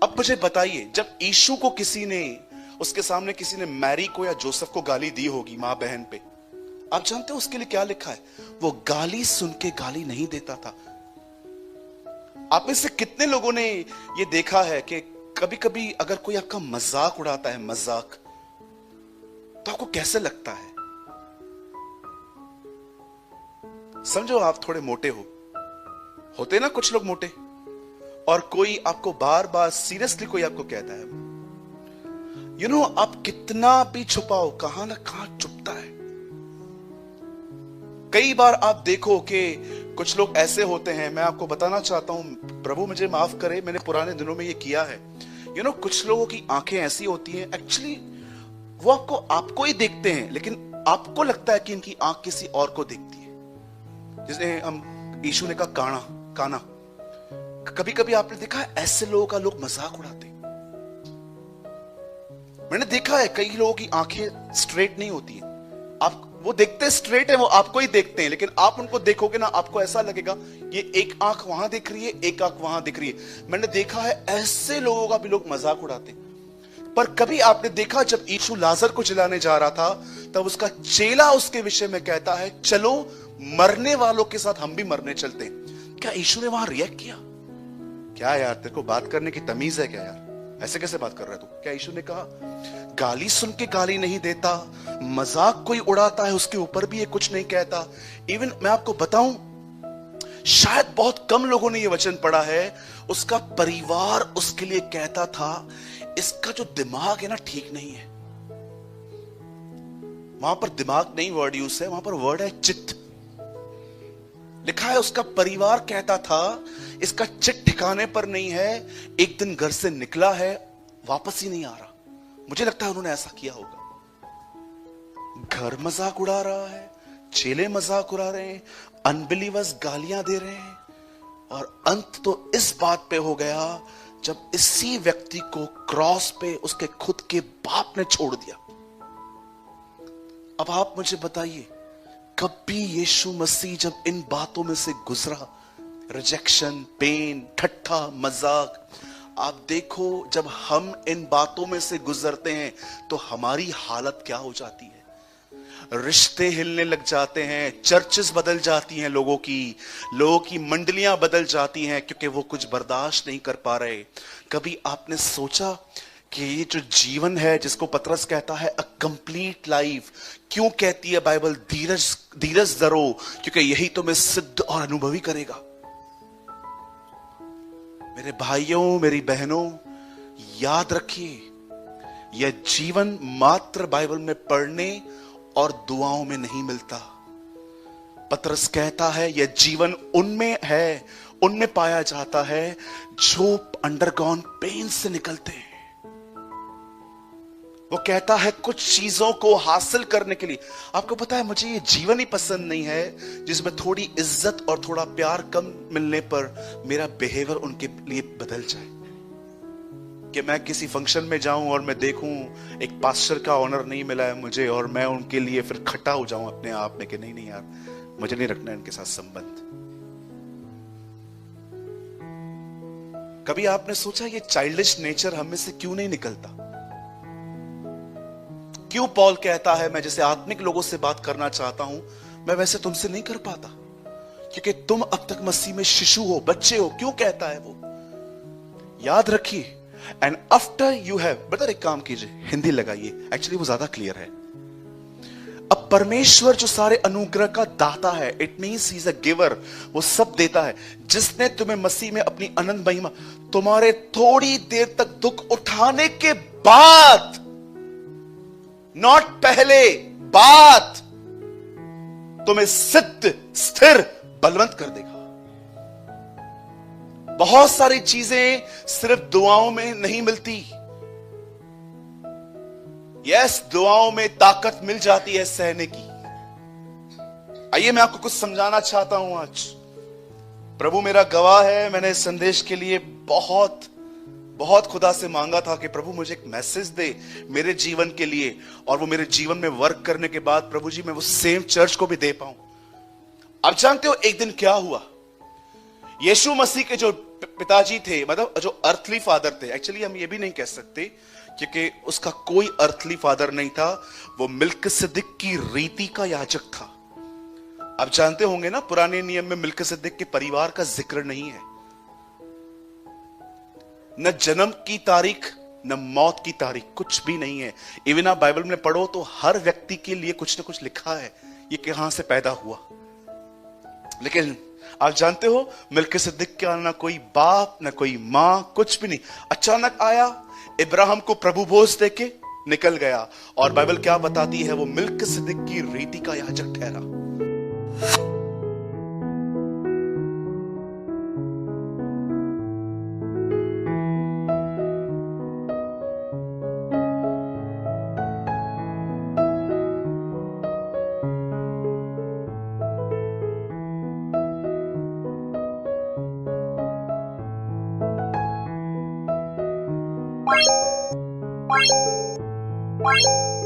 अब मुझे बताइए, जब यीशु को उसके सामने किसी ने मैरी को या जोसेफ को गाली दी होगी, मां बहन पे, आप जानते हो उसके लिए क्या लिखा है? वो गाली सुन के गाली नहीं देता था। आप में से कितने लोगों ने ये देखा है कि कभी कभी अगर कोई आपका मजाक उड़ाता है, मजाक, तो आपको कैसे लगता है? समझो आप थोड़े मोटे होते ना कुछ लोग मोटे, और कोई आपको बार बार सीरियसली कोई आपको कहता है, आप कितना भी छुपाओ, कहां ना कहां चुपता है। कई बार आप देखो कि कुछ लोग ऐसे होते हैं, मैं आपको बताना चाहता हूं, प्रभु मुझे माफ करे, मैंने पुराने दिनों में ये किया है। कुछ लोगों की आंखें ऐसी होती हैं, एक्चुअली वो आपको ही देखते हैं, लेकिन आपको लगता है कि इनकी आंख किसी और को देखती है। जिसने हम यीशु ने कहा काना, कभी कभी आपने देखा है ऐसे लोगों का लोग मजाक उड़ाते हैं। मैंने देखा है कई लोगों की आंखें स्ट्रेट नहीं होती हैं। वो देखते स्ट्रेट है, वो आपको ही देखते हैं, लेकिन आप उनको देखोगे ना, आपको ऐसा लगेगा ये एक आंख वहां दिख रही है, एक आंख वहां दिख रही है। मैंने देखा है ऐसे लोगों का भी लोग मजाक उड़ाते हैं। पर कभी आपने देखा जब यीशु लाजर को जलाने जा रहा था, तब उसका चेला उसके विषय में कहता है, चलो मरने वालों के साथ हम भी मरने चलते हैं। क्या यीशु ने वहां रिएक्ट किया? क्या यार, तेरे को बात करने की तमीज है क्या यार? ऐसे कैसे बात कर रहा है तू? क्या यीशु ने कहा गाली सुन के गाली नहीं देता, मजाक कोई उड़ाता है उसके ऊपर भी ये कुछ नहीं कहता? इवन मैं आपको बताऊं, शायद बहुत कम लोगों ने ये वचन पढ़ा है, उसका परिवार उसके लिए कहता था इसका जो दिमाग है ना ठीक नहीं है। वहां पर दिमाग नहीं वर्ड यूज है, वहां पर वर्ड है चित्त। लिखा है उसका परिवार कहता था इसका चित्त ठिकाने पर नहीं है, एक दिन घर से निकला है वापस ही नहीं आ रहा। मुझे लगता है उन्होंने ऐसा किया होगा। घर मजाक उड़ा रहा है, चेले मजाक उड़ा रहे हैं, अनबिलीवर्स गालियां दे रहे हैं, और अंत तो इस बात पे हो गया जब इसी व्यक्ति को क्रॉस पे उसके खुद के बाप ने छोड़ दिया। अब आप मुझे बताइए, कभी यीशु मसीह जब इन बातों में से गुजरा, रिजेक्शन, पेन, ठट्ठा, मजाक, आप देखो जब हम इन बातों में से गुजरते हैं तो हमारी हालत क्या हो जाती है। रिश्ते हिलने लग जाते हैं, चर्चेस बदल जाती हैं, लोगों की मंडलियां बदल जाती हैं, क्योंकि वो कुछ बर्दाश्त नहीं कर पा रहे। कभी आपने सोचा कि ये जो जीवन है जिसको पतरस कहता है अ कंप्लीट लाइफ, क्यों कहती है बाइबल धीरज धरो? क्योंकि यही तुम्हें सिद्ध और अनुभवी करेगा। मेरे भाइयों, मेरी बहनों, याद रखिए, यह जीवन मात्र बाइबल में पढ़ने और दुआओं में नहीं मिलता। पतरस कहता है यह जीवन उनमें पाया जाता है जो अंडरगॉन पेन से निकलते हैं। वो कहता है कुछ चीजों को हासिल करने के लिए, आपको पता है मुझे ये जीवन ही पसंद नहीं है जिसमें थोड़ी इज्जत और थोड़ा प्यार कम मिलने पर मेरा बिहेवियर उनके लिए बदल जाए। कि मैं किसी फंक्शन में जाऊं और मैं देखूं एक पास्टर का ऑनर नहीं मिला है मुझे, और मैं उनके लिए फिर खट्टा हो जाऊं अपने आप में कि नहीं यार, मुझे नहीं रखना इनके साथ संबंध। कभी आपने सोचा ये चाइल्डिश नेचर हम में से क्यों नहीं निकलता? क्यों पॉल कहता है मैं जैसे आत्मिक लोगों से बात करना चाहता हूं, मैं वैसे तुमसे नहीं कर पाता, क्योंकि तुम अब तक मसीह में शिशु हो, बच्चे हो। क्यों कहता है वो? याद रखिए, and after you have, brother एक काम कीजिए, हिंदी लगाइए, एक्चुअली वो ज्यादा क्लियर है। अब परमेश्वर जो सारे अनुग्रह का दाता है, it means he is a giver, वो सब देता है। जिसने तुम्हें मसीह में अपनी अनंत महिमा, तुम्हारे थोड़ी देर तक दुख उठाने के बाद, नॉट पहले, बात, तुम्हें सिद्ध, स्थिर, बलवंत कर देगा। बहुत सारी चीजें सिर्फ दुआओं में नहीं मिलती। यस, दुआओं में ताकत मिल जाती है सहने की। आइए मैं आपको कुछ समझाना चाहता हूं आज। प्रभु मेरा गवाह है, मैंने इस संदेश के लिए बहुत खुदा से मांगा था कि प्रभु मुझे एक मैसेज दे मेरे जीवन के लिए, और वो मेरे जीवन में वर्क करने के बाद प्रभु जी मैं वो सेम चर्च को भी दे पाऊं। आप जानते हो एक दिन क्या हुआ? यीशु मसीह के जो पिताजी थे, मतलब जो अर्थली फादर थे। एक्चुअली हम ये भी नहीं कह सकते क्योंकि उसका कोई अर्थली फादर नहीं था, वो मिल्किसिदक की रीति का याजक था। आप जानते होंगे ना, पुराने नियम में मिल्किसिदक के परिवार का जिक्र नहीं है, न जन्म की तारीख न मौत की तारीख, कुछ भी नहीं है। इवन आप बाइबल में पढ़ो तो हर व्यक्ति के लिए कुछ ना कुछ लिखा है, ये कहां से पैदा हुआ। लेकिन आप जानते हो मिल्किसिदक का ना कोई बाप ना कोई मां, कुछ भी नहीं, अचानक आया, इब्राहिम को प्रभु भोज देके निकल गया। और बाइबल क्या बताती है, वो मिल्किसिदक की रीति का याजक ठहरा। Bye.